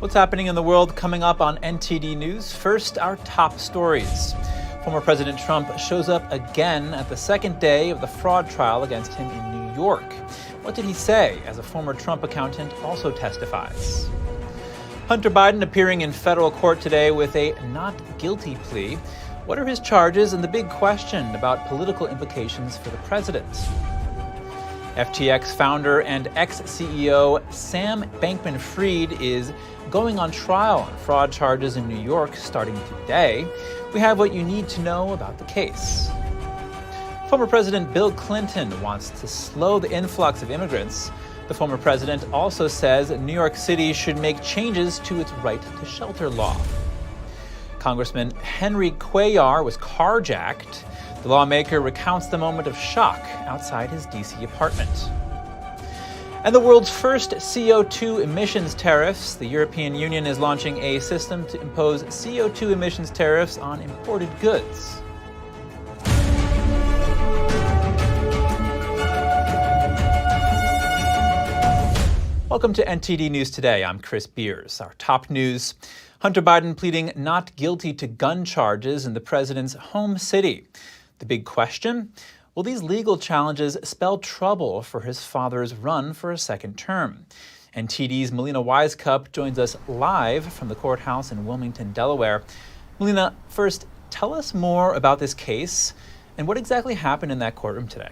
What's happening in the world coming up on NTD News? First, our top stories. Former President Trump shows up again at the second day of the fraud trial against him in New York. What did he say as a former Trump accountant also testifies? Hunter Biden appearing in federal court today with a not guilty plea. What are his charges and the big question about political implications for the president? FTX founder and ex-CEO Sam Bankman-Fried is going on trial on fraud charges in New York starting today. We have what you need to know about the case. Former President Bill Clinton wants to slow the influx of immigrants. The former president also says New York City should make changes to its right to shelter law. Congressman Henry Cuellar was carjacked. The lawmaker recounts the moment of shock outside his D.C. apartment. And the world's first CO2 emissions tariffs. The European Union is launching a system to impose CO2 emissions tariffs on imported goods. Welcome to NTD News Today. I'm Chris Beers. Our top news: Hunter Biden pleading not guilty to gun charges in the president's home city. The big question: will these legal challenges spell trouble for his father's run for a second term? NTD's Melina Wisecup joins us live from the courthouse in Wilmington, Delaware. Melina, first, tell us more about this case and what exactly happened in that courtroom today.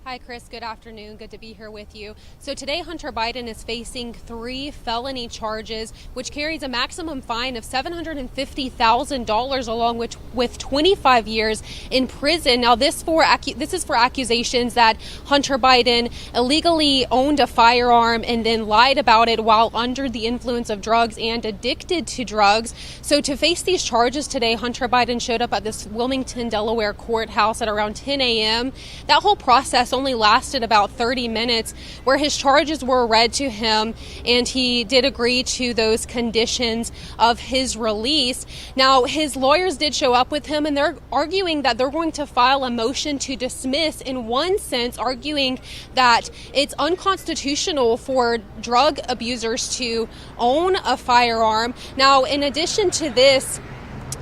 Hi, Chris. Good afternoon. Good to be here with you. So today, Hunter Biden is facing 3 felony charges, which carries a maximum fine of $750,000, along with 25 years in prison. Now, this is for accusations that Hunter Biden illegally owned a firearm and then lied about it while under the influence of drugs and addicted to drugs. So to face these charges today, Hunter Biden showed up at this Wilmington, Delaware courthouse at around 10 a.m. That whole process only lasted about 30 minutes, where his charges were read to him, and he did agree to those conditions of his release. Now, his lawyers did show up with him, and they're arguing that they're going to file a motion to dismiss, in one sense arguing that it's unconstitutional for drug abusers to own a firearm. Now, in addition to this,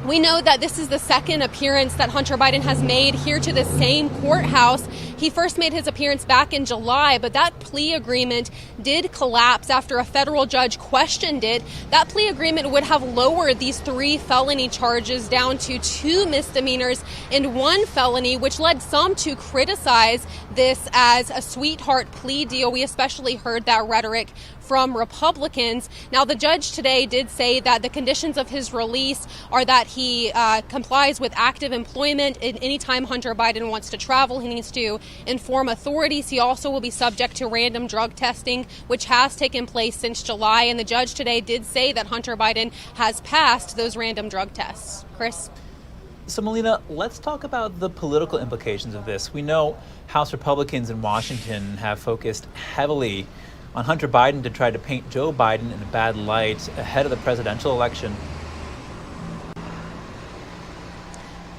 we know that this is the second appearance that Hunter Biden has made here to the same courthouse. He first made his appearance back in July, but that plea agreement did collapse after a federal judge questioned it. That plea agreement would have lowered these 3 felony charges down to 2 misdemeanors and 1 felony, which led some to criticize this as a sweetheart plea deal. We especially heard that rhetoric from Republicans. Now, the judge today did say that the conditions of his release are that he complies with active employment. And anytime Hunter Biden wants to travel, he needs to inform authorities. He also will be subject to random drug testing, which has taken place since July. And the judge today did say that Hunter Biden has passed those random drug tests. Chris? So, Melina, let's talk about the political implications of this. We know House Republicans in Washington have focused heavily on Hunter Biden to try to paint Joe Biden in a bad light ahead of the presidential election.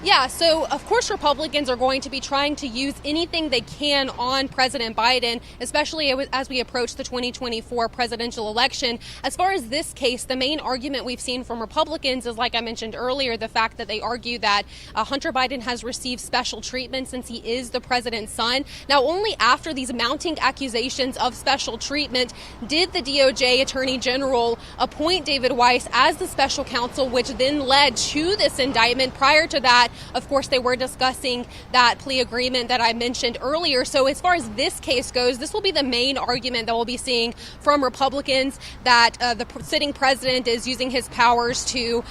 Yeah, so of course Republicans are going to be trying to use anything they can on President Biden, especially as we approach the 2024 presidential election. As far as this case, the main argument we've seen from Republicans is, like I mentioned earlier, the fact that they argue that Hunter Biden has received special treatment since he is the president's son. Now, only after these mounting accusations of special treatment did the DOJ Attorney General appoint David Weiss as the special counsel, which then led to this indictment. Prior to that, of course, they were discussing that plea agreement that I mentioned earlier. So as far as this case goes, this will be the main argument that we'll be seeing from Republicans, that the sitting president is using his powers to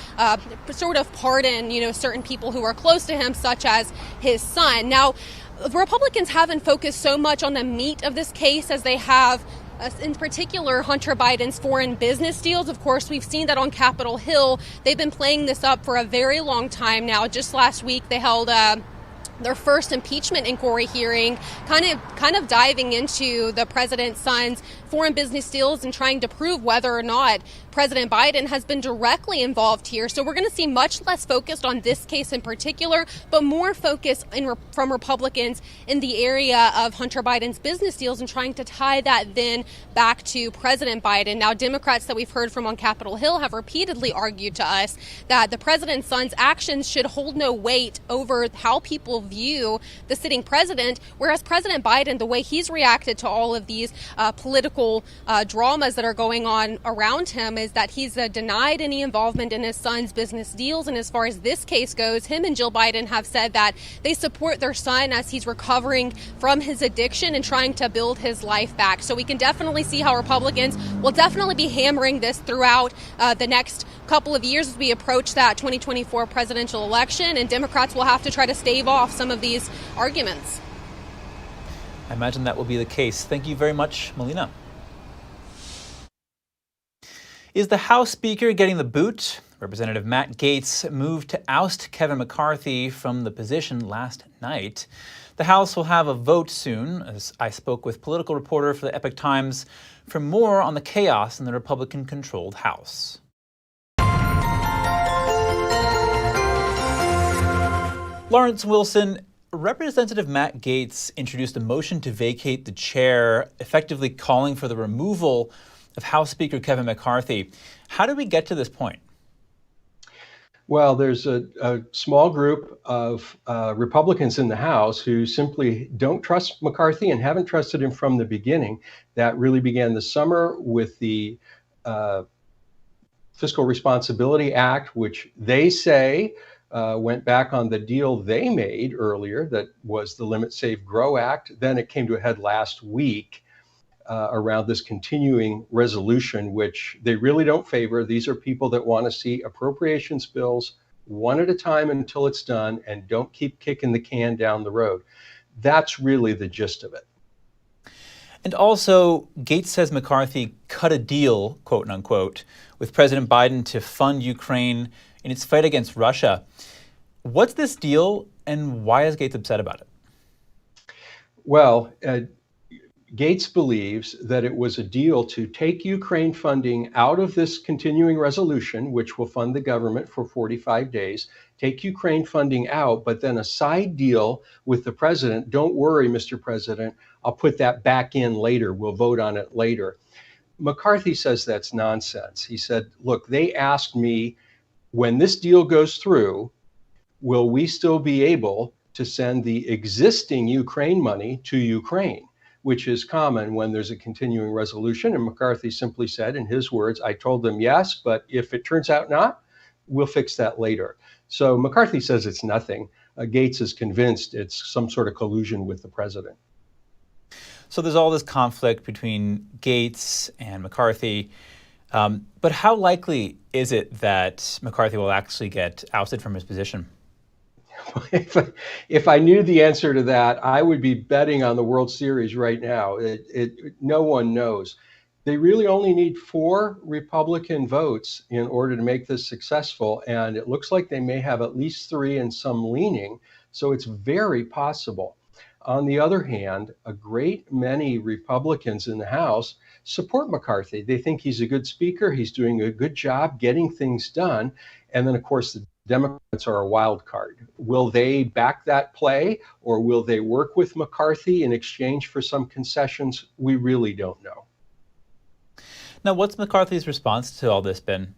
sort of pardon, certain people who are close to him, such as his son. Now, Republicans haven't focused so much on the meat of this case as they have in particular Hunter Biden's foreign business deals. Of course, we've seen that on Capitol Hill. They've been playing this up for a very long time now. Just last week, they held their first impeachment inquiry hearing, kind of diving into the president's son's foreign business deals and trying to prove whether or not President Biden has been directly involved here. So we're going to see much less focused on this case in particular, but more focus from Republicans in the area of Hunter Biden's business deals and trying to tie that then back to President Biden. Now, Democrats that we've heard from on Capitol Hill have repeatedly argued to us that the president's son's actions should hold no weight over how people view the sitting president, whereas President Biden, the way he's reacted to all of these political dramas that are going on around him is that he's denied any involvement in his son's business deals. And as far as this case goes, him and Jill Biden have said that they support their son as he's recovering from his addiction and trying to build his life back. So we can definitely see how Republicans will definitely be hammering this throughout the next couple of years as we approach that 2024 presidential election, and Democrats will have to try to stave off some of these arguments. I imagine that will be the case. Thank you very much, Melina. Is the House Speaker getting the boot? Representative Matt Gaetz moved to oust Kevin McCarthy from the position last night. The House will have a vote soon, as I spoke with political reporter for the Epoch Times for more on the chaos in the Republican-controlled House. Lawrence Wilson, Representative Matt Gaetz introduced a motion to vacate the chair, effectively calling for the removal of House Speaker Kevin McCarthy. How did we get to this point? Well, there's a small group of Republicans in the House who simply don't trust McCarthy and haven't trusted him from the beginning. That really began this summer with the Fiscal Responsibility Act, which they say went back on the deal they made earlier, that was the Limit, Save, Grow Act. Then it came to a head last week around this continuing resolution, which they really don't favor. These are people that want to see appropriations bills one at a time until it's done and don't keep kicking the can down the road. That's really the gist of it. And also, Gaetz says McCarthy cut a deal, quote unquote, with President Biden to fund Ukraine in its fight against Russia. What's this deal, and why is Gaetz upset about it? Well, Gaetz believes that it was a deal to take Ukraine funding out of this continuing resolution, which will fund the government for 45 days, take Ukraine funding out, but then a side deal with the president. Don't worry, Mr. President, I'll put that back in later. We'll vote on it later. McCarthy says that's nonsense. He said, look, they asked me, when this deal goes through, will we still be able to send the existing Ukraine money to Ukraine, which is common when there's a continuing resolution. And McCarthy simply said, in his words, I told them yes, but if it turns out not, we'll fix that later. So McCarthy says it's nothing. Gaetz is convinced it's some sort of collusion with the president. So there's all this conflict between Gaetz and McCarthy. But how likely is it that McCarthy will actually get ousted from his position? If I knew the answer to that, I would be betting on the World Series right now. No one knows. They really only need 4 Republican votes in order to make this successful, and it looks like they may have at least 3 and some leaning, so it's very possible. On the other hand, a great many Republicans in the House support McCarthy. They think he's a good speaker, he's doing a good job getting things done, and then, of course, the Democrats are a wild card. Will they back that play, or will they work with McCarthy in exchange for some concessions? We really don't know. Now, what's McCarthy's response to all this been?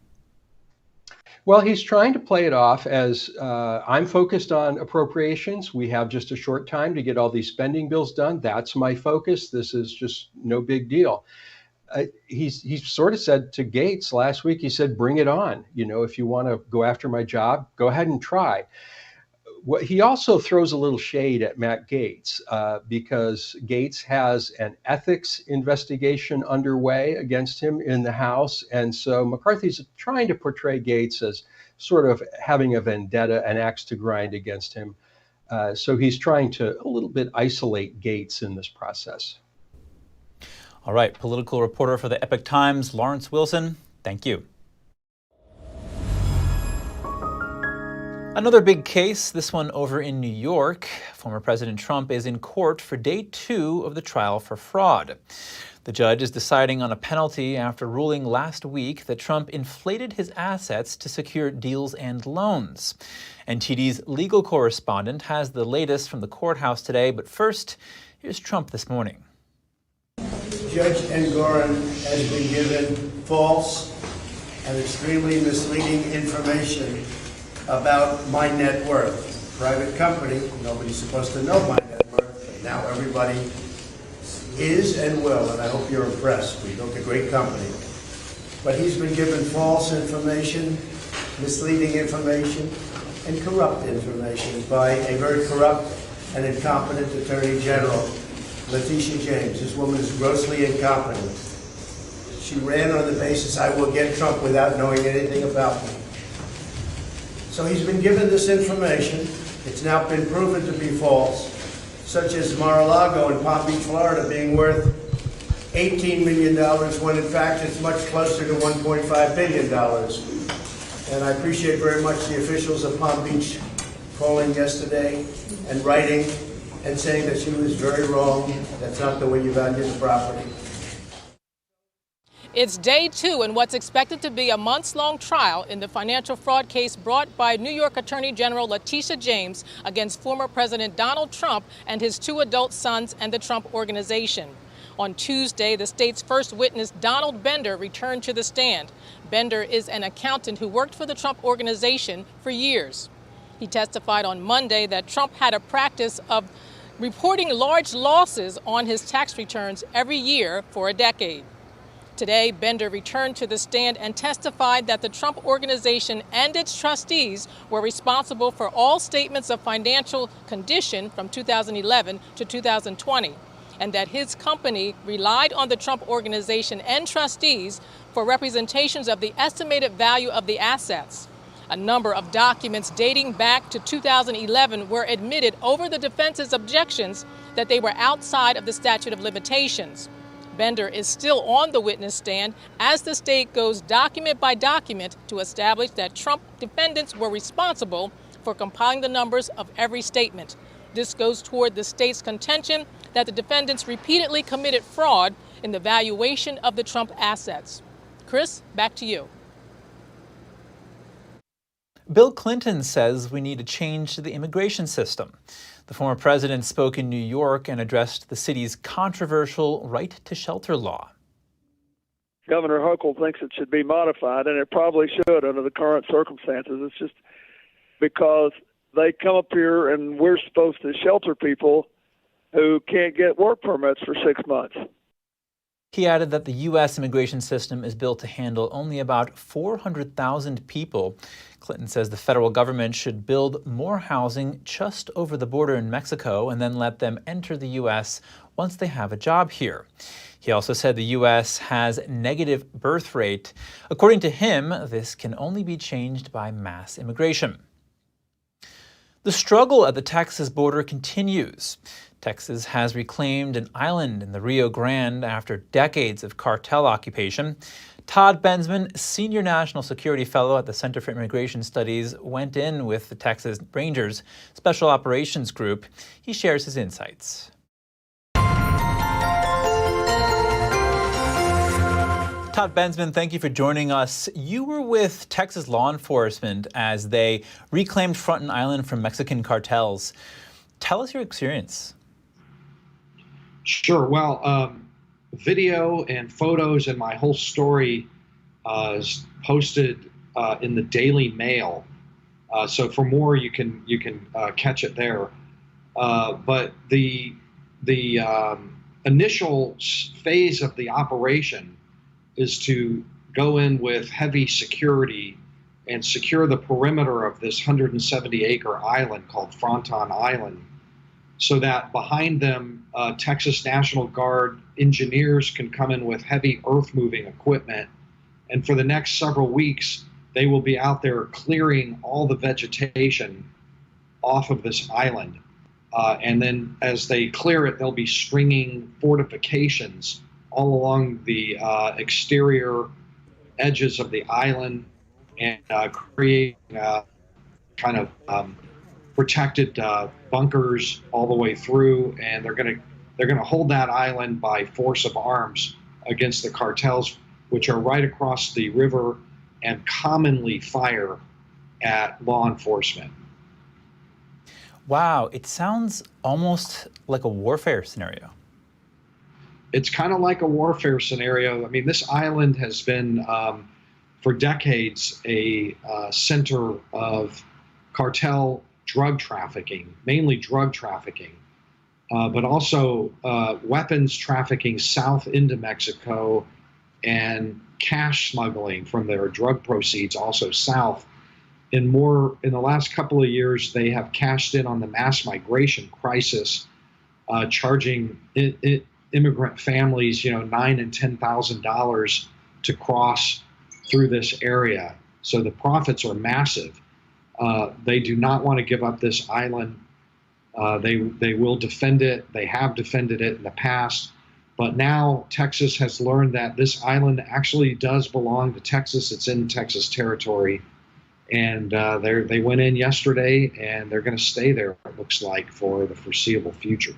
Well, he's trying to play it off as I'm focused on appropriations. We have just a short time to get all these spending bills done. That's my focus. This is just no big deal. He sort of said to Gaetz last week, he said, bring it on. You know, if you want to go after my job, go ahead and try. He also throws a little shade at Matt Gaetz because Gaetz has an ethics investigation underway against him in the House. And so McCarthy's trying to portray Gaetz as sort of having a vendetta, an axe to grind against him. So he's trying to a little bit isolate Gaetz in this process. All right, political reporter for the Epoch Times, Lawrence Wilson, thank you. Another big case, this one over in New York. Former President Trump is in court for day 2 of the trial for fraud. The judge is deciding on a penalty after ruling last week that Trump inflated his assets to secure deals and loans. NTD's legal correspondent has the latest from the courthouse today, but first, here's Trump this morning. Judge Engoron has been given false and extremely misleading information about my net worth. Private company, nobody's supposed to know my net worth, but now everybody is and will, and I hope you're impressed. We built a great company. But he's been given false information, misleading information, and corrupt information by a very corrupt and incompetent Attorney General, Letitia James. This woman is grossly incompetent. She ran on the basis, I will get Trump without knowing anything about me. So he's been given this information. It's now been proven to be false, such as Mar-a-Lago in Palm Beach, Florida, being worth $18 million when in fact it's much closer to $1.5 billion. And I appreciate very much the officials of Palm Beach calling yesterday and writing and saying that she was very wrong. That's not the way you value the property. It's day 2 in what's expected to be a months-long trial in the financial fraud case brought by New York Attorney General Letitia James against former President Donald Trump and his 2 adult sons and the Trump Organization. On Tuesday, the state's first witness, Donald Bender, returned to the stand. Bender is an accountant who worked for the Trump Organization for years. He testified on Monday that Trump had a practice of reporting large losses on his tax returns every year for a decade. Today, Bender returned to the stand and testified that the Trump Organization and its trustees were responsible for all statements of financial condition from 2011 to 2020, and that his company relied on the Trump Organization and trustees for representations of the estimated value of the assets. A number of documents dating back to 2011 were admitted over the defense's objections that they were outside of the statute of limitations. Bender is still on the witness stand as the state goes document by document to establish that Trump defendants were responsible for compiling the numbers of every statement. This goes toward the state's contention that the defendants repeatedly committed fraud in the valuation of the Trump assets. Chris, back to you. Bill Clinton says we need a change to the immigration system. The former president spoke in New York and addressed the city's controversial right to shelter law. Governor Hochul thinks it should be modified, and it probably should under the current circumstances. It's just because they come up here and we're supposed to shelter people who can't get work permits for 6 months. He added that the U.S. immigration system is built to handle only about 400,000 people. Clinton says the federal government should build more housing just over the border in Mexico and then let them enter the U.S. once they have a job here. He also said the U.S. has negative birth rate. According to him, this can only be changed by mass immigration. The struggle at the Texas border continues. Texas has reclaimed an island in the Rio Grande after decades of cartel occupation. Todd Bensman, Senior National Security Fellow at the Center for Immigration Studies, went in with the Texas Rangers Special Operations Group. He shares his insights. Todd Bensman, thank you for joining us. You were with Texas law enforcement as they reclaimed Fronten Island from Mexican cartels. Tell us your experience. Sure. Well, video and photos and my whole story is posted in the Daily Mail. So for more, you can catch it there. But the initial phase of the operation is to go in with heavy security and secure the perimeter of this 170-acre island called Fronten Island, so that behind them, Texas National Guard engineers can come in with heavy earth-moving equipment. And for the next several weeks, they will be out there clearing all the vegetation off of this island. And then as they clear it, they'll be stringing fortifications all along the exterior edges of the island and creating kind of protected bunkers all the way through, and they're going to they're going to hold that island by force of arms against the cartels, which are right across the river and commonly fire at law enforcement. Wow, it sounds almost like a warfare scenario. It's kind of like a warfare scenario. I mean, this island has been, for decades, a center of cartel drug trafficking, mainly drug trafficking, but also weapons trafficking south into Mexico and cash smuggling from their drug proceeds also south. In the last couple of years, they have cashed in on the mass migration crisis, charging immigrant families, $9,000 and $10,000 to cross through this area. So the profits are massive. They do not want to give up this island. They will defend it. They have defended it in the past. But now Texas has learned that this island actually does belong to Texas. It's in Texas territory. And they went in yesterday, and they're going to stay there, it looks like, for the foreseeable future.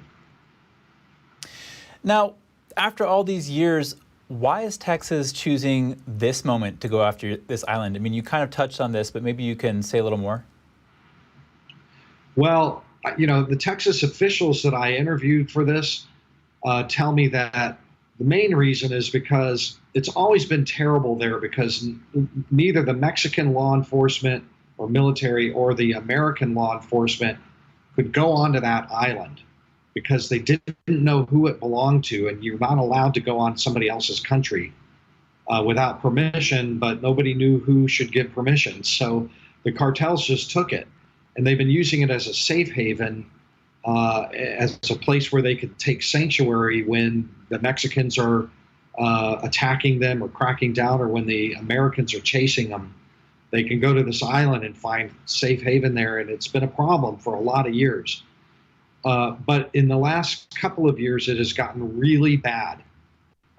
Now, after all these years, why is Texas choosing this moment to go after this island? I mean, you kind of touched on this, but maybe you can say a little more. Well, the Texas officials that I interviewed for this tell me that the main reason is because it's always been terrible there, because neither the Mexican law enforcement or military or the American law enforcement could go onto that island because they didn't know who it belonged to, and you're not allowed to go on somebody else's country without permission, but nobody knew who should give permission. So the cartels just took it, and they've been using it as a safe haven, as a place where they could take sanctuary when the Mexicans are attacking them or cracking down, or when the Americans are chasing them. They can go to this island and find safe haven there, and it's been a problem for a lot of years. But in the last couple of years, it has gotten really bad.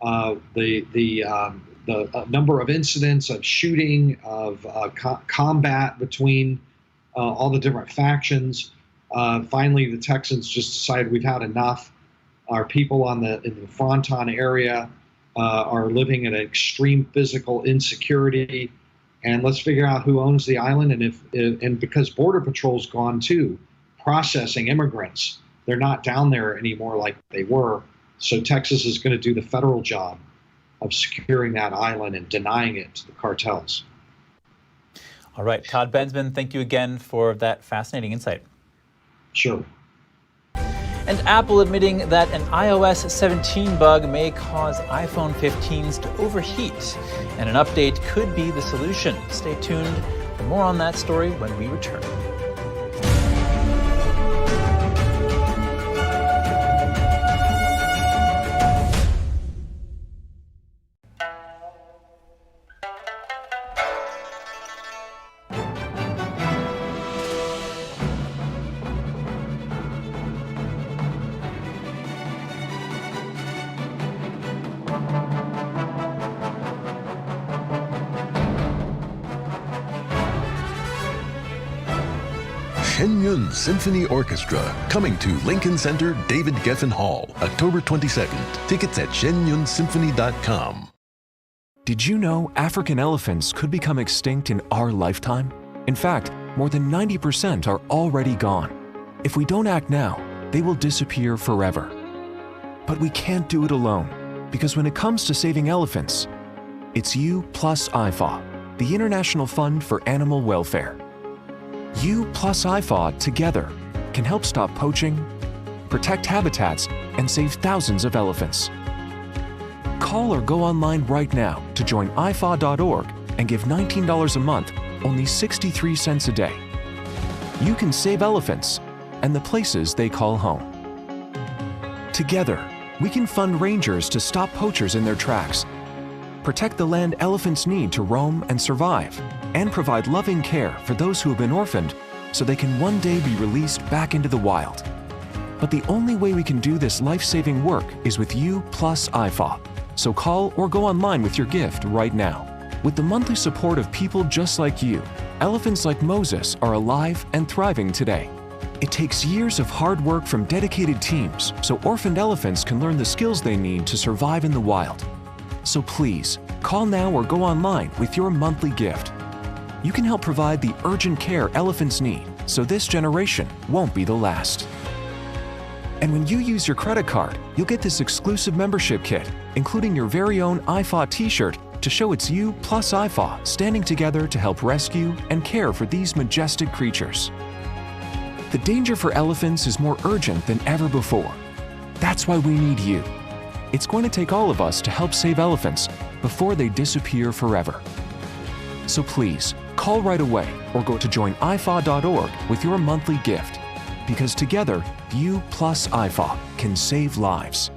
The number of incidents of shooting, of combat between all the different factions. Finally, the Texans just decided we've had enough. Our people in the Fronton area are living in extreme physical insecurity, and let's figure out who owns the island. And because Border Patrol's gone too, processing immigrants, they're not down there anymore like they were. So Texas is going to do the federal job of securing that island and denying it to the cartels. All right, Todd Bensman, thank you again for that fascinating insight. Sure. And Apple admitting that an iOS 17 bug may cause iPhone 15s to overheat, and an update could be the solution. Stay tuned for more on that story when we return. Shenyun Symphony Orchestra, coming to Lincoln Center, David Geffen Hall, October 22nd. Tickets at shenyunsymphony.com. Did you know African elephants could become extinct in our lifetime? In fact, more than 90% are already gone. If we don't act now, they will disappear forever. But we can't do it alone, because when it comes to saving elephants, it's you plus IFAW, the International Fund for Animal Welfare. You plus IFAW together can help stop poaching, protect habitats, and save thousands of elephants. Call or go online right now to join IFAW.org and give $19 a month, only 63 cents a day. You can save elephants and the places they call home. Together, we can fund rangers to stop poachers in their tracks, protect the land elephants need to roam and survive, and provide loving care for those who have been orphaned so they can one day be released back into the wild. But the only way we can do this life-saving work is with you plus IFAW. So call or go online with your gift right now. With the monthly support of people just like you, elephants like Moses are alive and thriving today. It takes years of hard work from dedicated teams so orphaned elephants can learn the skills they need to survive in the wild. So please, call now or go online with your monthly gift. You can help provide the urgent care elephants need so this generation won't be the last. And when you use your credit card, you'll get this exclusive membership kit, including your very own IFA t-shirt to show it's you plus IFA standing together to help rescue and care for these majestic creatures. The danger for elephants is more urgent than ever before. That's why we need you. It's going to take all of us to help save elephants before they disappear forever. So please, call right away or go to joinifa.org with your monthly gift. Because together, you plus IFA can save lives.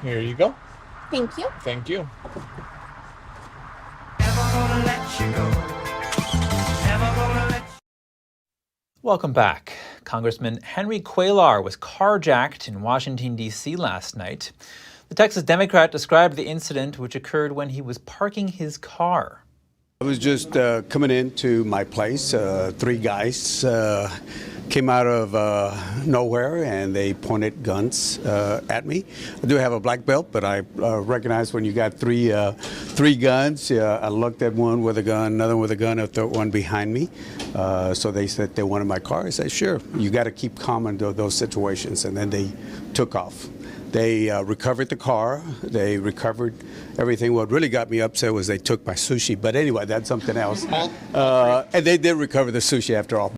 Here you go. Thank you. Thank you. Welcome back. Congressman Henry Cuellar was carjacked in Washington, D.C. last night. The Texas Democrat described the incident, which occurred when he was parking his car. I was just coming into my place. Three guys came out of nowhere and they pointed guns at me. I do have a black belt, but I recognize when you got three guns. I looked at one with a gun, another with a gun, a third one behind me. So they said they wanted my car. I said, sure, you got to keep calm in those situations. And then they took off. They recovered the car. They recovered everything. What really got me upset was they took my sushi. But anyway, that's something else. And they did recover the sushi after all.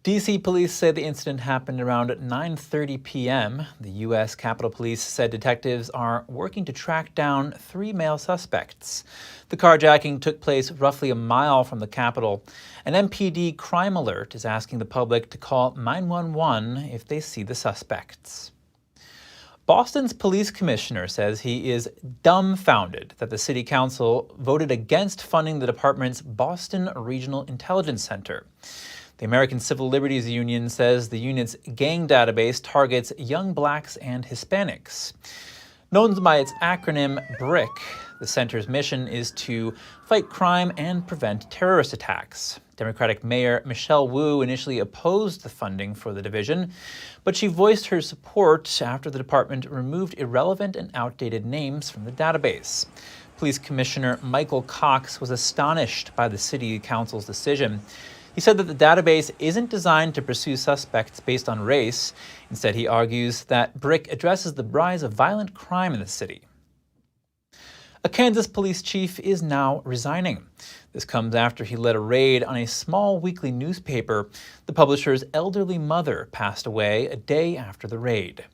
D.C. police say the incident happened around 9:30 p.m. The U.S. Capitol Police said detectives are working to track down 3 male suspects. The carjacking took place roughly a mile from the Capitol. An MPD crime alert is asking the public to call 911 if they see the suspects. Boston's police commissioner says he is dumbfounded that the city council voted against funding the department's Boston Regional Intelligence Center. The American Civil Liberties Union says the unit's gang database targets young blacks and Hispanics. Known by its acronym BRIC, the center's mission is to fight crime and prevent terrorist attacks. Democratic Mayor Michelle Wu initially opposed the funding for the division, but she voiced her support after the department removed irrelevant and outdated names from the database. Police Commissioner Michael Cox was astonished by the city council's decision. He said that the database isn't designed to pursue suspects based on race. Instead, he argues that BRIC addresses the rise of violent crime in the city. A Kansas police chief is now resigning. This comes after he led a raid on a small weekly newspaper. The publisher's elderly mother passed away a day after the raid.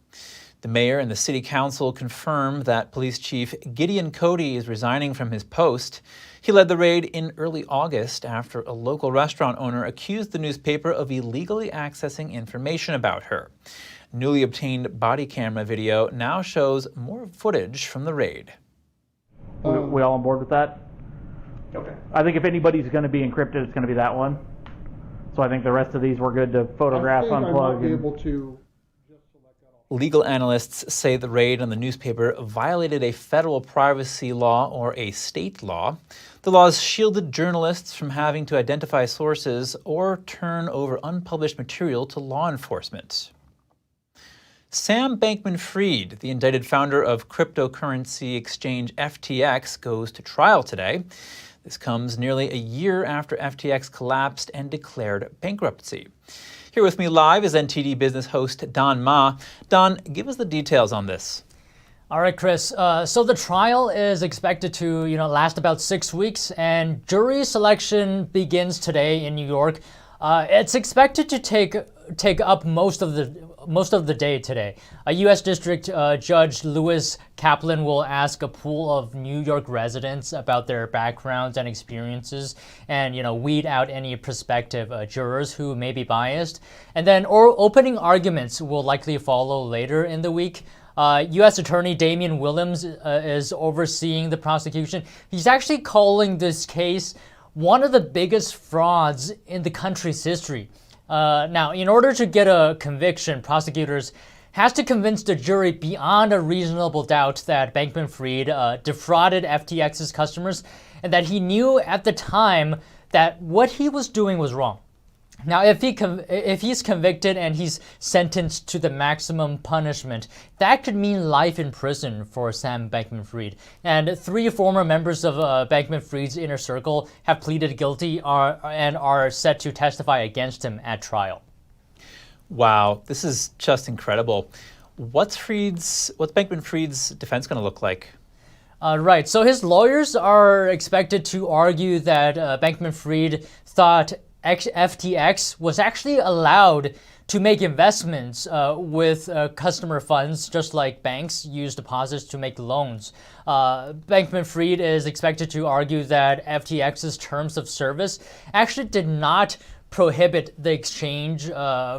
The mayor and the city council confirmed that police chief Gideon Cody is resigning from his post. He led the raid in early August after a local restaurant owner accused the newspaper of illegally accessing information about her. Newly obtained body camera video now shows more footage from the raid. We all on board with that? Okay. I think if anybody's going to be encrypted, it's going to be that one. So I think the rest of these we're good to photograph, unplug. Legal analysts say the raid on the newspaper violated a federal privacy law or a state law. The laws shielded journalists from having to identify sources or turn over unpublished material to law enforcement. Sam Bankman-Fried, the indicted founder of cryptocurrency exchange FTX, goes to trial today. This comes nearly a year after FTX collapsed and declared bankruptcy. Here with me live is NTD business host Don Ma. Don, give us the details on this. All right, Chris. So the trial is expected to, last about 6 weeks, and jury selection begins today in New York. It's expected to take up most of the day today. A U.S. District Judge Lewis Kaplan will ask a pool of New York residents about their backgrounds and experiences, and weed out any prospective jurors who may be biased. And then opening arguments will likely follow later in the week. U.S. Attorney Damian Williams is overseeing the prosecution. He's actually calling this case one of the biggest frauds in the country's history. Now, in order to get a conviction, prosecutors has to convince the jury beyond a reasonable doubt that Bankman-Fried defrauded FTX's customers and that he knew at the time that what he was doing was wrong. Now, if he's convicted and he's sentenced to the maximum punishment, that could mean life in prison for Sam Bankman-Fried. And 3 former members of Bankman-Fried's inner circle have pleaded guilty and are set to testify against him at trial. Wow, this is just incredible. What's Bankman-Fried's defense going to look like? Right, so his lawyers are expected to argue that Bankman-Fried thought FTX was actually allowed to make investments with customer funds, just like banks use deposits to make loans. Bankman-Fried is expected to argue that FTX's terms of service actually did not prohibit the exchange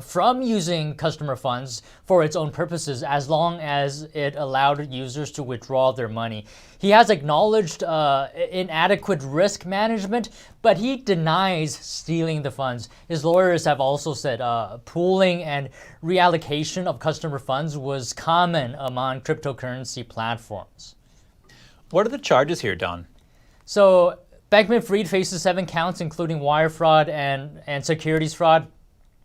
from using customer funds for its own purposes as long as it allowed users to withdraw their money. He has acknowledged inadequate risk management, but he denies stealing the funds. His lawyers have also said pooling and reallocation of customer funds was common among cryptocurrency platforms. What are the charges here, Don? So Bankman-Fried faces 7 counts, including wire fraud and securities fraud.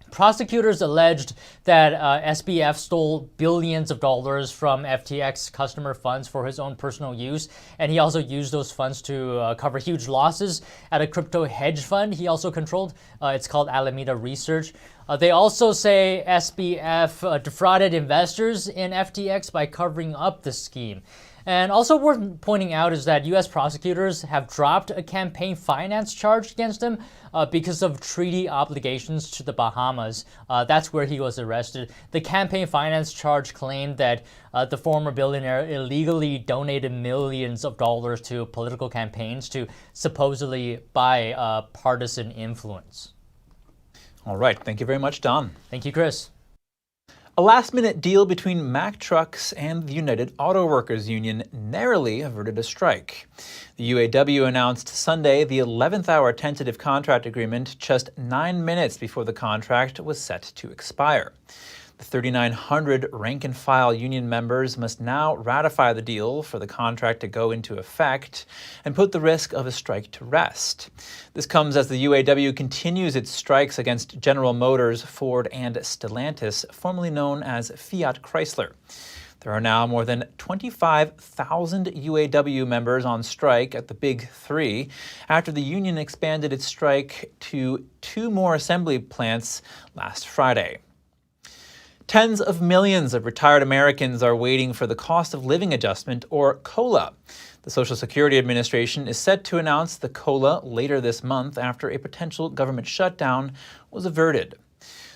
Prosecutors alleged that SBF stole billions of dollars from FTX customer funds for his own personal use, and he also used those funds to cover huge losses at a crypto hedge fund he also controlled. It's called Alameda Research. They also say SBF defrauded investors in FTX by covering up the scheme. And also worth pointing out is that U.S. prosecutors have dropped a campaign finance charge against him because of treaty obligations to the Bahamas. That's where he was arrested. The campaign finance charge claimed that the former billionaire illegally donated millions of dollars to political campaigns to supposedly buy partisan influence. All right. Thank you very much, Don. Thank you, Chris. A last-minute deal between Mack Trucks and the United Auto Workers Union narrowly averted a strike. The UAW announced Sunday the 11th-hour tentative contract agreement just 9 minutes before the contract was set to expire. The 3,900 rank-and-file union members must now ratify the deal for the contract to go into effect and put the risk of a strike to rest. This comes as the UAW continues its strikes against General Motors, Ford, and Stellantis, formerly known as Fiat Chrysler. There are now more than 25,000 UAW members on strike at the Big Three after the union expanded its strike to 2 more assembly plants last Friday. Tens of millions of retired Americans are waiting for the cost of living adjustment, or COLA. The Social Security Administration is set to announce the COLA later this month after a potential government shutdown was averted.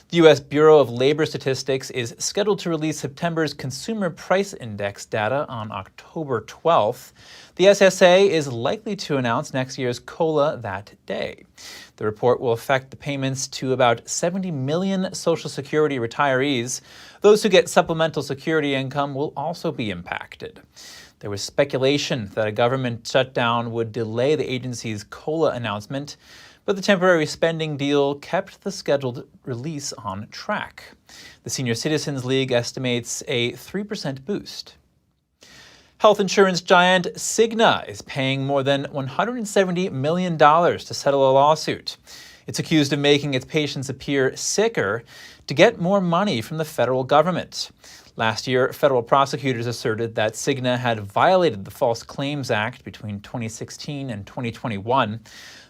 The U.S. Bureau of Labor Statistics is scheduled to release September's Consumer Price Index data on October 12th. The SSA is likely to announce next year's COLA that day. The report will affect the payments to about 70 million Social Security retirees. Those who get supplemental security income will also be impacted. There was speculation that a government shutdown would delay the agency's COLA announcement, but the temporary spending deal kept the scheduled release on track. The Senior Citizens League estimates a 3% boost. Health insurance giant Cigna is paying more than $170 million to settle a lawsuit. It's accused of making its patients appear sicker to get more money from the federal government. Last year, federal prosecutors asserted that Cigna had violated the False Claims Act between 2016 and 2021.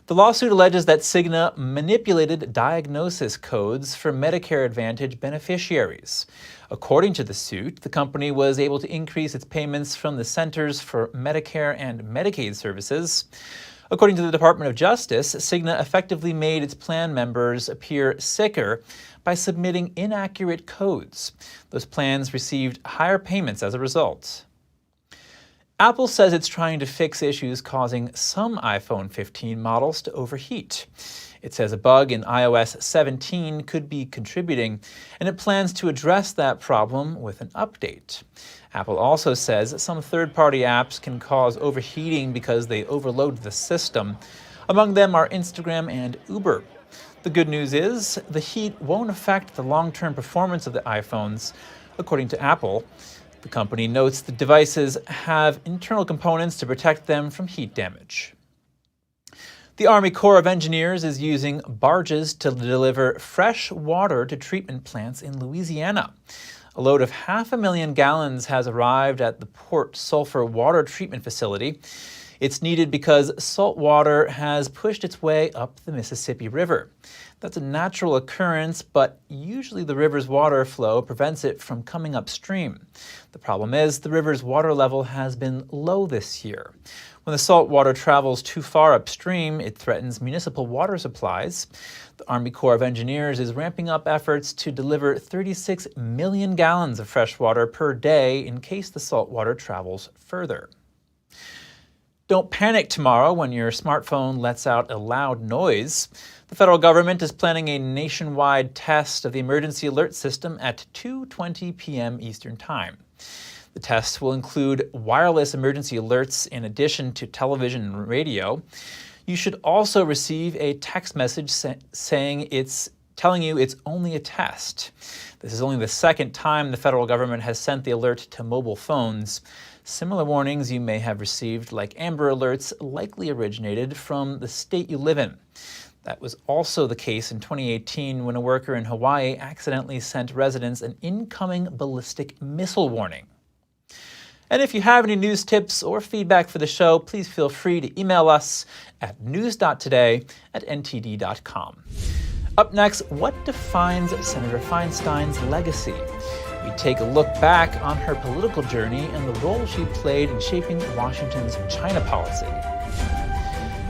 The lawsuit alleges that Cigna manipulated diagnosis codes for Medicare Advantage beneficiaries. According to the suit, the company was able to increase its payments from the Centers for Medicare and Medicaid Services. According to the Department of Justice, Cigna effectively made its plan members appear sicker by submitting inaccurate codes. Those plans received higher payments as a result. Apple says it's trying to fix issues causing some iPhone 15 models to overheat. It says a bug in iOS 17 could be contributing, and it plans to address that problem with an update. Apple also says some third-party apps can cause overheating because they overload the system. Among them are Instagram and Uber. The good news is the heat won't affect the long-term performance of the iPhones, according to Apple. The company notes the devices have internal components to protect them from heat damage. The Army Corps of Engineers is using barges to deliver fresh water to treatment plants in Louisiana. A load of 500,000 gallons has arrived at the Port Sulphur Water Treatment Facility. It's needed because salt water has pushed its way up the Mississippi River. That's a natural occurrence, but usually the river's water flow prevents it from coming upstream. The problem is the river's water level has been low this year. When the salt water travels too far upstream, it threatens municipal water supplies. The Army Corps of Engineers is ramping up efforts to deliver 36 million gallons of fresh water per day in case the salt water travels further. Don't panic tomorrow when your smartphone lets out a loud noise. The federal government is planning a nationwide test of the emergency alert system at 2:20 p.m. Eastern Time. The test will include wireless emergency alerts in addition to television and radio. You should also receive a text message telling you it's only a test. This is only the second time the federal government has sent the alert to mobile phones. Similar warnings you may have received, like Amber Alerts, likely originated from the state you live in. That was also the case in 2018 when a worker in Hawaii accidentally sent residents an incoming ballistic missile warning. And if you have any news tips or feedback for the show, please feel free to email us at news.today@ntd.com. Up next, what defines Senator Feinstein's legacy? We take a look back on her political journey and the role she played in shaping Washington's China policy.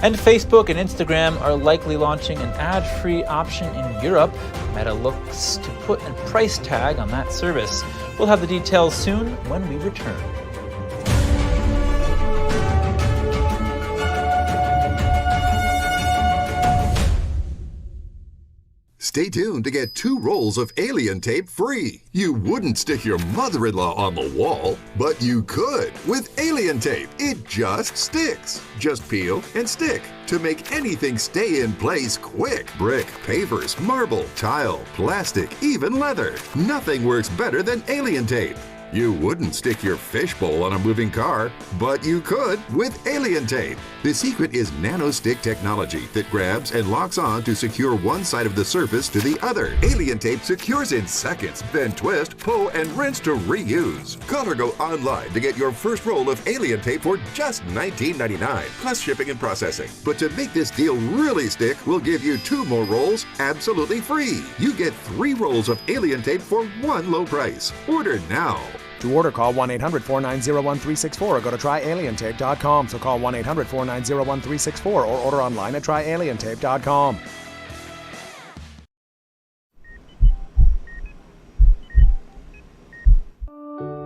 And Facebook and Instagram are likely launching an ad-free option in Europe. Meta looks to put a price tag on that service. We'll have the details soon when we return. Stay tuned to get 2 rolls of alien tape free. You wouldn't stick your mother-in-law on the wall, but you could with alien tape. It just sticks. Just peel and stick to make anything stay in place quick. Brick, pavers, marble, tile, plastic, even leather. Nothing works better than alien tape. You wouldn't stick your fishbowl on a moving car, but you could with alien tape. The secret is nano-stick technology that grabs and locks on to secure one side of the surface to the other. Alien tape secures in seconds, then twist, pull, and rinse to reuse. Call or go online to get your first roll of alien tape for just $19.99, plus shipping and processing. But to make this deal really stick, we'll give you 2 more rolls absolutely free. You get 3 rolls of alien tape for one low price. Order now. To order, call 1-800-490-1364 or go to tryalientape.com. So call 1-800-490-1364 or order online at tryalientape.com.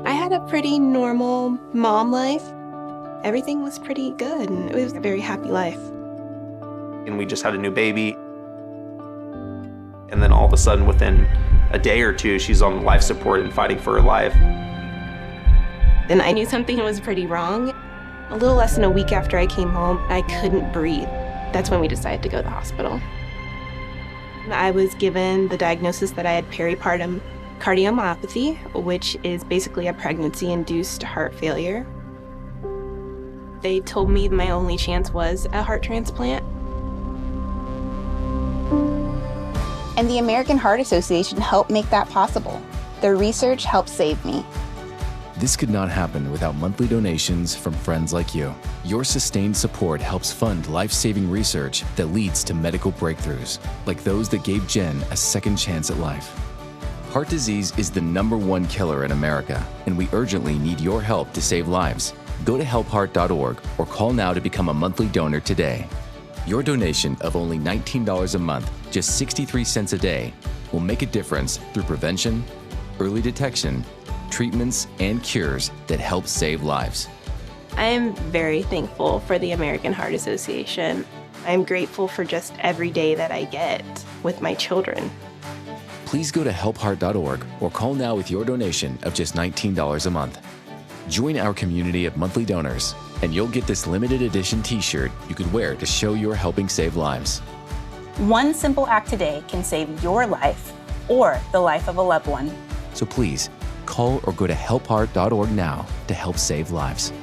I had a pretty normal mom life. Everything was pretty good, and it was a very happy life. And we just had a new baby. And then all of a sudden, within a day or two, she's on life support and fighting for her life. And I knew something was pretty wrong. A little less than a week after I came home, I couldn't breathe. That's when we decided to go to the hospital. I was given the diagnosis that I had peripartum cardiomyopathy, which is basically a pregnancy-induced heart failure. They told me my only chance was a heart transplant. And the American Heart Association helped make that possible. Their research helped save me. This could not happen without monthly donations from friends like you. Your sustained support helps fund life-saving research that leads to medical breakthroughs, like those that gave Jen a second chance at life. Heart disease is the #1 killer in America, and we urgently need your help to save lives. Go to helpheart.org or call now to become a monthly donor today. Your donation of only $19 a month, just 63 cents a day, will make a difference through prevention, early detection, treatments, and cures that help save lives. I am very thankful for the American Heart Association. I'm grateful for just every day that I get with my children. Please go to helpheart.org or call now with your donation of just $19 a month. Join our community of monthly donors, and you'll get this limited edition t-shirt you could wear to show you're helping save lives. One simple act today can save your life or the life of a loved one. So please, call or go to helpheart.org now to help save lives.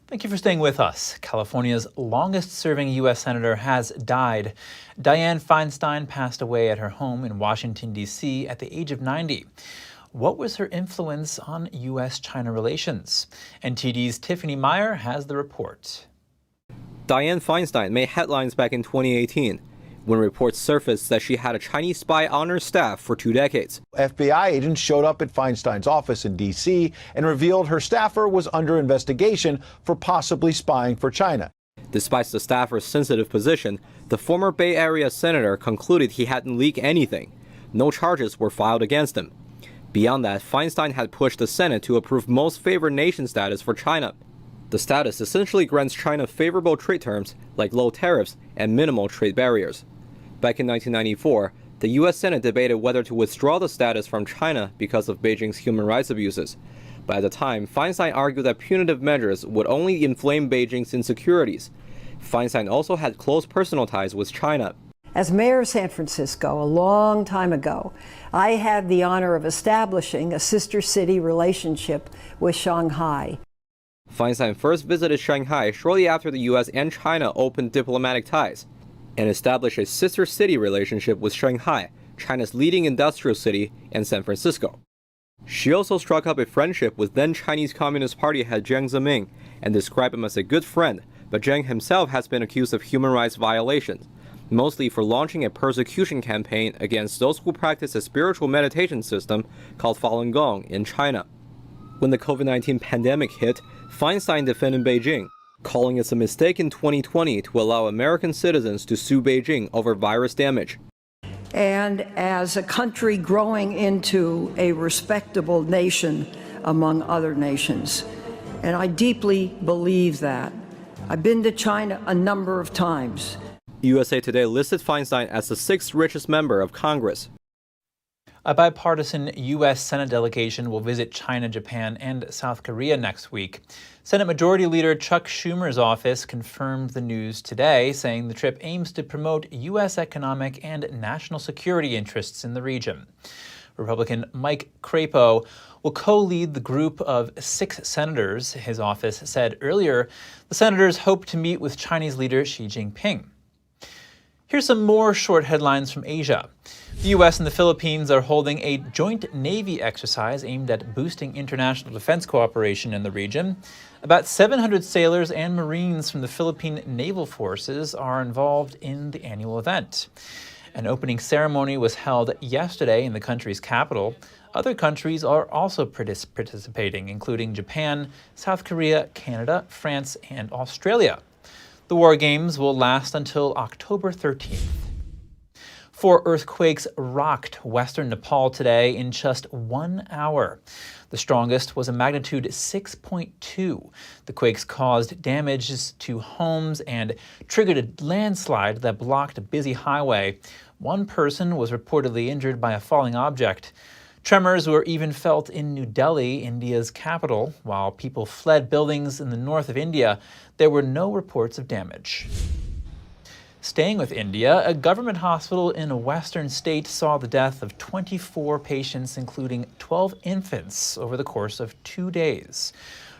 Thank you for staying with us. California's longest-serving U.S. senator has died. Dianne Feinstein passed away at her home in Washington, D.C. at the age of 90. What was her influence on U.S.-China relations? NTD's Tiffany Meyer has the report. Dianne Feinstein made headlines back in 2018 when reports surfaced that she had a Chinese spy on her staff for 2 decades. FBI agents showed up at Feinstein's office in D.C. and revealed her staffer was under investigation for possibly spying for China. Despite the staffer's sensitive position, the former Bay Area senator concluded he hadn't leaked anything. No charges were filed against him. Beyond that, Feinstein had pushed the Senate to approve most favored nation status for China. The status essentially grants China favorable trade terms like low tariffs and minimal trade barriers. Back in 1994, the U.S. Senate debated whether to withdraw the status from China because of Beijing's human rights abuses. But at the time, Feinstein argued that punitive measures would only inflame Beijing's insecurities. Feinstein also had close personal ties with China. As mayor of San Francisco a long time ago, I had the honor of establishing a sister city relationship with Shanghai. Feinstein first visited Shanghai shortly after the U.S. and China opened diplomatic ties, and established a sister city relationship with Shanghai, China's leading industrial city, and San Francisco. She also struck up a friendship with then Chinese Communist Party head Jiang Zemin and described him as a good friend, but Jiang himself has been accused of human rights violations, mostly for launching a persecution campaign against those who practice a spiritual meditation system called Falun Gong in China. When the COVID-19 pandemic hit, Feinstein defended Beijing, calling it a mistake in 2020 to allow American citizens to sue Beijing over virus damage. And as a country growing into a respectable nation among other nations, and I deeply believe that. I've been to China a number of times. USA Today listed Feinstein as the 6th richest member of Congress. A bipartisan U.S. Senate delegation will visit China, Japan, and South Korea next week. Senate Majority Leader Chuck Schumer's office confirmed the news today, saying the trip aims to promote U.S. economic and national security interests in the region. Republican Mike Crapo will co-lead the group of 6 senators. His office said earlier the senators hope to meet with Chinese leader Xi Jinping. Here's some more short headlines from Asia. The U.S. and the Philippines are holding a joint Navy exercise aimed at boosting international defense cooperation in the region. About 700 sailors and Marines from the Philippine Naval Forces are involved in the annual event. An opening ceremony was held yesterday in the country's capital. Other countries are also participating, including Japan, South Korea, Canada, France, and Australia. The War Games will last until October 13th. 4 earthquakes rocked western Nepal today in just 1 hour. The strongest was a magnitude 6.2. The quakes caused damages to homes and triggered a landslide that blocked a busy highway. 1 person was reportedly injured by a falling object. Tremors were even felt in New Delhi, India's capital. While people fled buildings in the north of India, there were no reports of damage. Staying with India, a government hospital in a western state saw the death of 24 patients, including 12 infants, over the course of 2 days.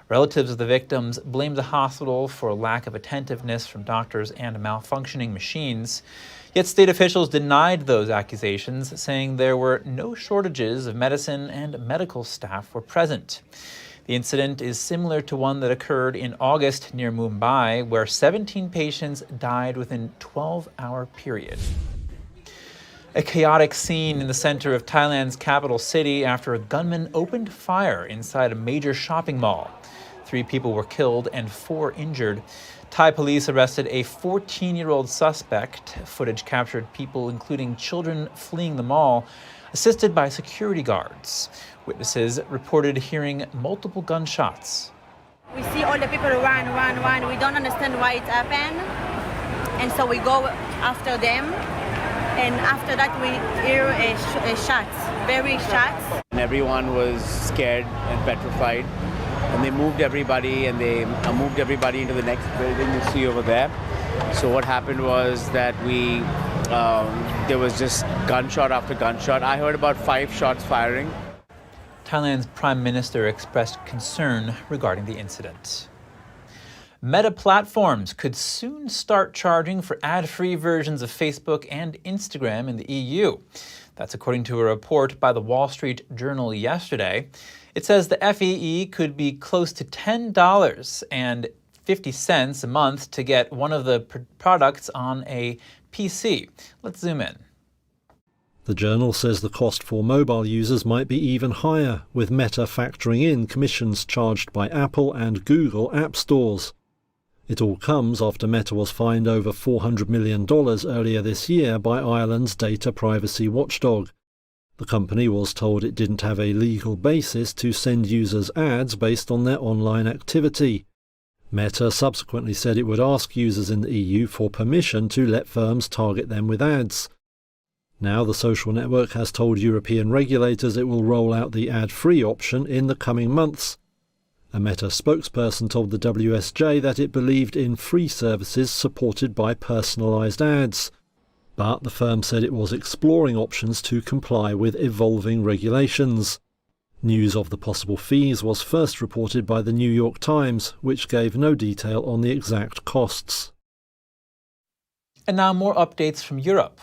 Relatives of the victims blamed the hospital for a lack of attentiveness from doctors and malfunctioning machines. Yet state officials denied those accusations, saying there were no shortages of medicine and medical staff were present. The incident is similar to one that occurred in August near Mumbai, where 17 patients died within a 12-hour period. A chaotic scene in the center of Thailand's capital city after a gunman opened fire inside a major shopping mall. 3 people were killed and 4 injured. Thai police arrested a 14-year-old suspect. Footage captured people, including children, fleeing the mall, assisted by security guards. Witnesses reported hearing multiple gunshots. We see all the people run. We don't understand why it happened. And so we go after them. And after that, we hear a shots, very shots. And everyone was scared and petrified. And they moved everybody, and they moved everybody into the next building you see over there. So what happened was that there was just gunshot after gunshot. I heard about 5 shots firing. Thailand's prime minister expressed concern regarding the incident. Meta platforms could soon start charging for ad-free versions of Facebook and Instagram in the EU. That's according to a report by the Wall Street Journal yesterday. It says the FEE could be close to $10.50 a month to get one of the products on a PC. Let's zoom in. The journal says the cost for mobile users might be even higher, with Meta factoring in commissions charged by Apple and Google app stores. It all comes after Meta was fined over $400 million earlier this year by Ireland's data privacy watchdog. The company was told it didn't have a legal basis to send users ads based on their online activity. Meta subsequently said it would ask users in the EU for permission to let firms target them with ads. Now the social network has told European regulators it will roll out the ad-free option in the coming months. A Meta spokesperson told the WSJ that it believed in free services supported by personalised ads. But the firm said it was exploring options to comply with evolving regulations. News of the possible fees was first reported by the New York Times, which gave no detail on the exact costs. And now more updates from Europe.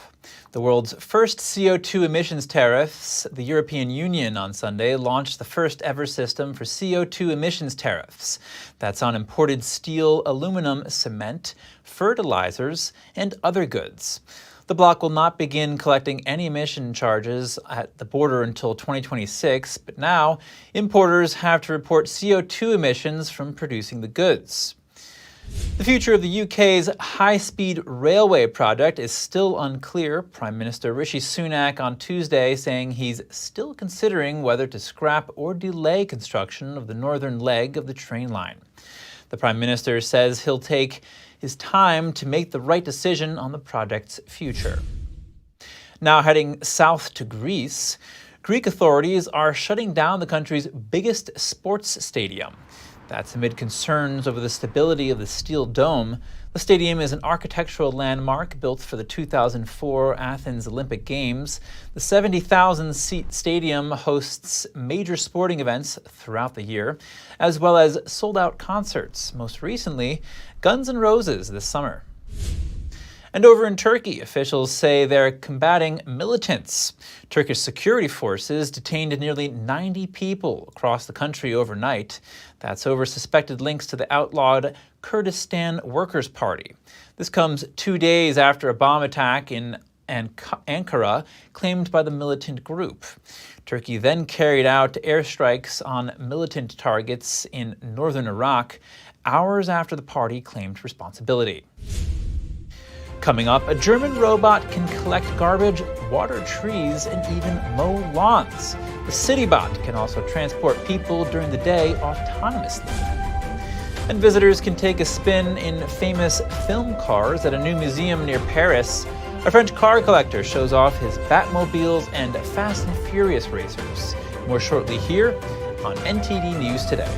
The world's first CO2 emissions tariffs, the European Union on Sunday launched the first ever system for CO2 emissions tariffs. That's on imported steel, aluminum, cement, fertilizers, and other goods. The bloc will not begin collecting any emission charges at the border until 2026, but now importers have to report CO2 emissions from producing the goods. The future of the UK's high-speed railway project is still unclear. Prime Minister Rishi Sunak on Tuesday saying he's still considering whether to scrap or delay construction of the northern leg of the train line. The Prime Minister says he'll take his time to make the right decision on the project's future. Now heading south to Greece, Greek authorities are shutting down the country's biggest sports stadium. That's amid concerns over the stability of the steel dome. The stadium is an architectural landmark built for the 2004 Athens Olympic Games. The 70,000-seat stadium hosts major sporting events throughout the year, as well as sold-out concerts, most recently Guns N' Roses this summer. And over in Turkey, officials say they're combating militants. Turkish security forces detained nearly 90 people across the country overnight. That's over suspected links to the outlawed Kurdistan Workers' Party. This comes 2 days after a bomb attack in Ankara claimed by the militant group. Turkey then carried out airstrikes on militant targets in northern Iraq, hours after the party claimed responsibility. Coming up, a German robot can collect garbage, water trees, and even mow lawns. The CityBot can also transport people during the day autonomously. And visitors can take a spin in famous film cars at a new museum near Paris. A French car collector shows off his Batmobiles and Fast and Furious racers. More shortly here on NTD News Today.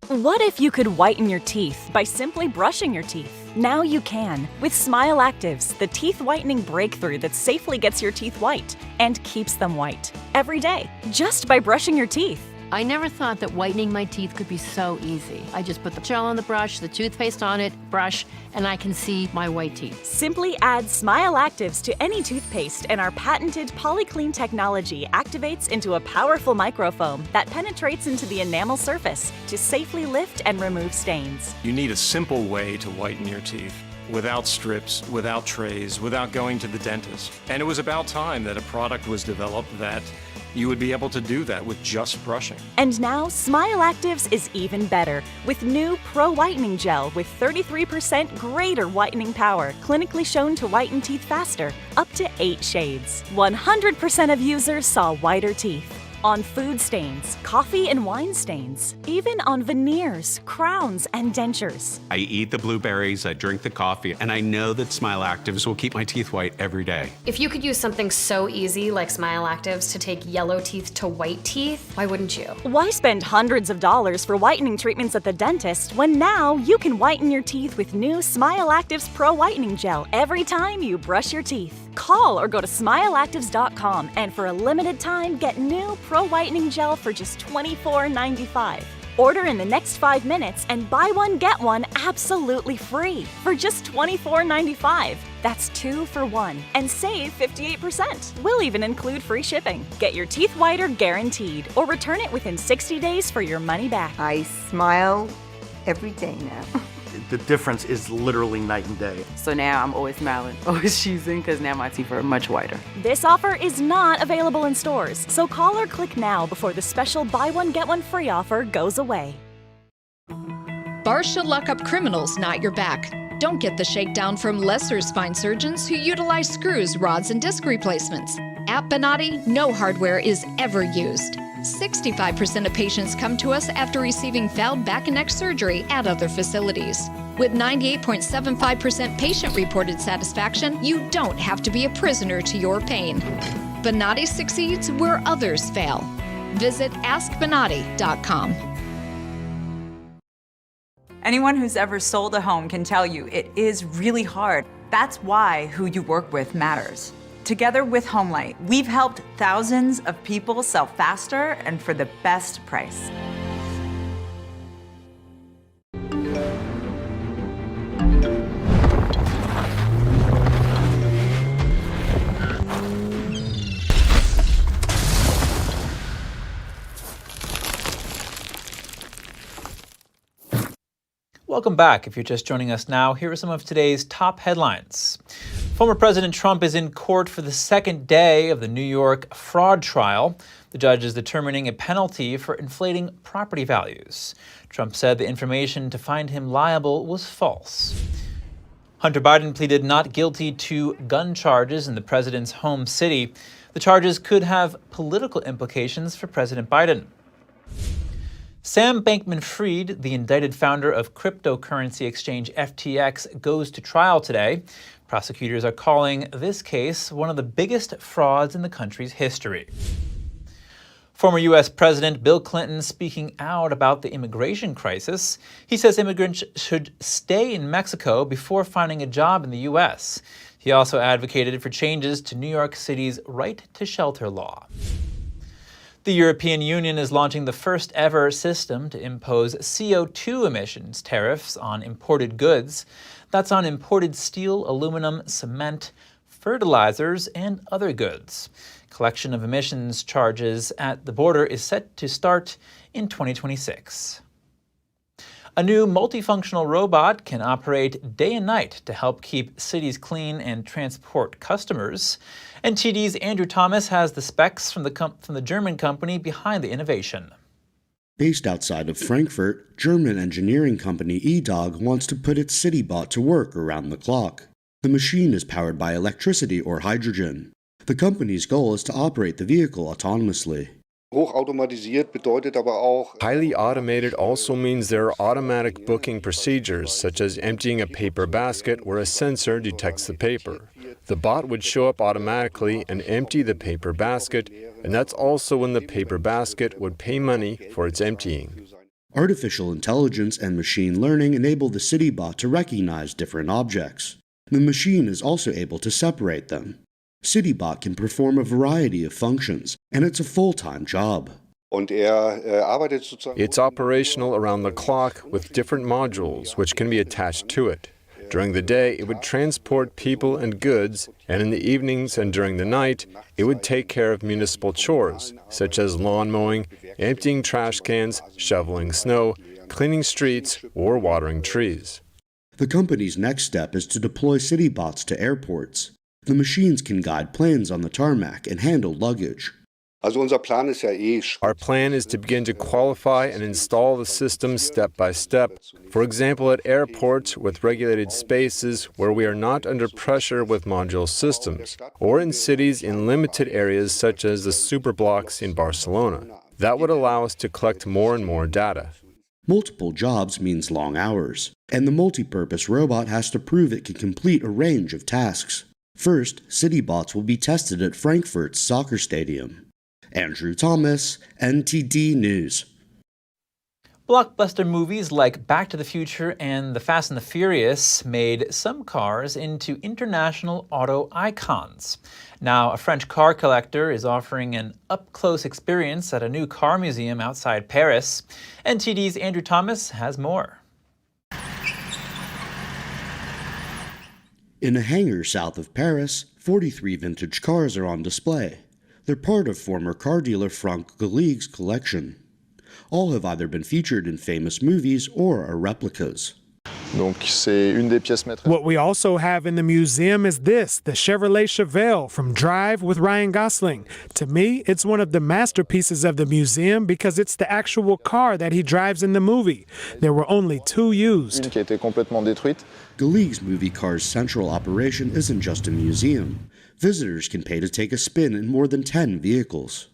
What if you could whiten your teeth by simply brushing your teeth? Now you can with Smile Actives, the teeth whitening breakthrough that safely gets your teeth white and keeps them white every day, just by brushing your teeth. I never thought that whitening my teeth could be so easy. I just put the gel on the brush, the toothpaste on it, brush, and I can see my white teeth. Simply add Smile Actives to any toothpaste and our patented PolyClean technology activates into a powerful microfoam that penetrates into the enamel surface to safely lift and remove stains. You need a simple way to whiten your teeth. without strips, without trays, without going to the dentist. And it was about time that a product was developed that you would be able to do that with just brushing. And now, Smile Actives is even better with new Pro Whitening Gel with 33% greater whitening power, clinically shown to whiten teeth faster, up to 8 shades. 100% of users saw whiter teeth. On food stains, coffee and wine stains, even on veneers, crowns, and dentures. I eat the blueberries, I drink the coffee, and I know that Smile Actives will keep my teeth white every day. If you could use something so easy like Smile Actives to take yellow teeth to white teeth, why wouldn't you? Why spend hundreds of dollars for whitening treatments at the dentist when now you can whiten your teeth with new Smile Actives Pro Whitening Gel every time you brush your teeth? Call or go to smileactives.com and for a limited time get new Pro Whitening Gel for just $24.95. Order in the next 5 minutes and buy one get one absolutely free for just $24.95. That's 2 for 1 and save 58%. We'll even include free shipping. Get your teeth whiter guaranteed or return it within 60 days for your money back. I smile every day now. The difference is literally night and day. So now I'm always smiling, always cheesing, because now my teeth are much whiter. This offer is not available in stores, so call or click now before the special buy one get one free offer goes away. Bars should lock up criminals, not your back. Don't get the shakedown from lesser spine surgeons who utilize screws, rods, and disc replacements. At Bonatti, no hardware is ever used. 65% of patients come to us after receiving failed back and neck surgery at other facilities. With 98.75% patient-reported satisfaction, you don't have to be a prisoner to your pain. Bonatti succeeds where others fail. Visit AskBonatti.com. Anyone who's ever sold a home can tell you it is really hard. That's why who you work with matters. Together with HomeLight, we've helped thousands of people sell faster and for the best price. Welcome back. If you're just joining us now, here are some of today's top headlines. Former President Trump is in court for the second day of the New York fraud trial. The judge is determining a penalty for inflating property values. Trump said the information to find him liable was false. Hunter Biden pleaded not guilty to gun charges in the president's home city. The charges could have political implications for President Biden. Sam Bankman-Fried, the indicted founder of cryptocurrency exchange FTX, goes to trial today. Prosecutors are calling this case one of the biggest frauds in the country's history. Former U.S. President Bill Clinton speaking out about the immigration crisis. He says immigrants should stay in Mexico before finding a job in the U.S. He also advocated for changes to New York City's right to shelter law. The European Union is launching the first ever system to impose CO2 emissions tariffs on imported goods. That's on imported steel, aluminum, cement, fertilizers, and other goods. Collection of emissions charges at the border is set to start in 2026. A new multifunctional robot can operate day and night to help keep cities clean and transport customers. NTD's Andrew Thomas has the specs from the German company behind the innovation. Based outside of Frankfurt, German engineering company eDog wants to put its CityBot to work around the clock. The machine is powered by electricity or hydrogen. The company's goal is to operate the vehicle autonomously. Highly automated also means there are automatic booking procedures, such as emptying a paper basket where a sensor detects the paper. The bot would show up automatically and empty the paper basket, and that's also when the paper basket would pay money for its emptying. Artificial intelligence and machine learning enable the CityBot to recognize different objects. The machine is also able to separate them. CityBot can perform a variety of functions, and it's a full-time job. It's operational around the clock with different modules which can be attached to it. During the day, it would transport people and goods, and in the evenings and during the night, it would take care of municipal chores, such as lawn mowing, emptying trash cans, shoveling snow, cleaning streets, or watering trees. The company's next step is to deploy city bots to airports. The machines can guide planes on the tarmac and handle luggage. Our plan is to begin to qualify and install the system step by step. For example, at airports with regulated spaces where we are not under pressure with module systems, or in cities in limited areas such as the superblocks in Barcelona. That would allow us to collect more and more data. Multiple jobs means long hours, and the multi-purpose robot has to prove it can complete a range of tasks. First, city bots will be tested at Frankfurt's soccer stadium. Andrew Thomas, NTD News. Blockbuster movies like Back to the Future and The Fast and the Furious made some cars into international auto icons. Now, a French car collector is offering an up-close experience at a new car museum outside Paris. NTD's Andrew Thomas has more. In a hangar south of Paris, 43 vintage cars are on display. They're part of former car dealer Franck Gallig's collection. All have either been featured in famous movies or are replicas. What we also have in the museum is this, the Chevrolet Chevelle from Drive with Ryan Gosling. To me, it's one of the masterpieces of the museum because it's the actual car that he drives in the movie. There were only 2 used. Gallig's movie car's central operation isn't just a museum. Visitors can pay to take a spin in more than 10 vehicles.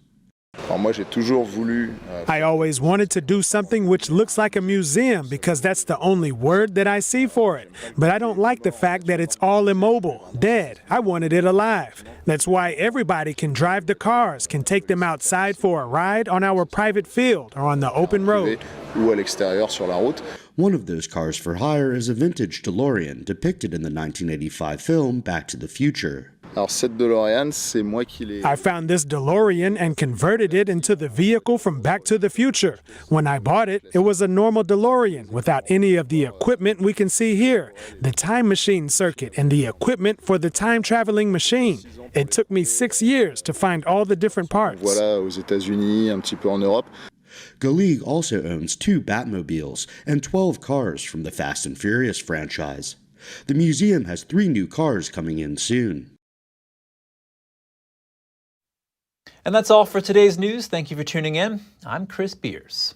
I always wanted to do something which looks like a museum because that's the only word that I see for it. But I don't like the fact that it's all immobile, dead. I wanted it alive. That's why everybody can drive the cars, can take them outside for a ride on our private field or on the open road. One of those cars for hire is a vintage DeLorean depicted in the 1985 film Back to the Future. I found this DeLorean and converted it into the vehicle from Back to the Future. When I bought it, it was a normal DeLorean without any of the equipment we can see here, the time machine circuit and the equipment for the time-traveling machine. It took me 6 years to find all the different parts. Gallig also owns 2 Batmobiles and 12 cars from the Fast and Furious franchise. The museum has 3 new cars coming in soon. And that's all for today's news. Thank you for tuning in. I'm Chris Beers.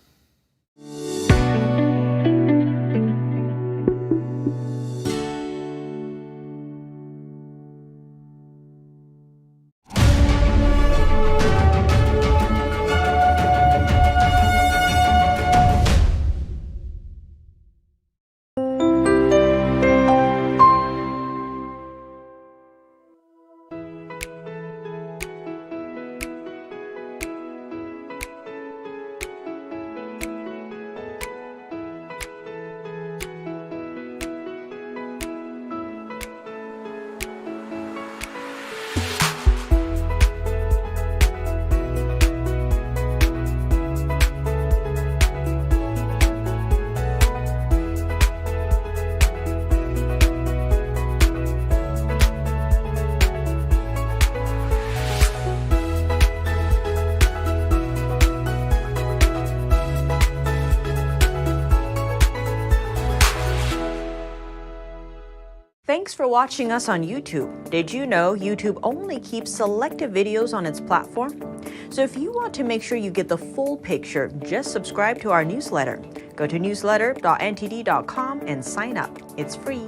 Thanks for watching us on YouTube. Did you know YouTube only keeps selective videos on its platform? So if you want to make sure you get the full picture, just subscribe to our newsletter. Go to newsletter.ntd.com and sign up. It's free.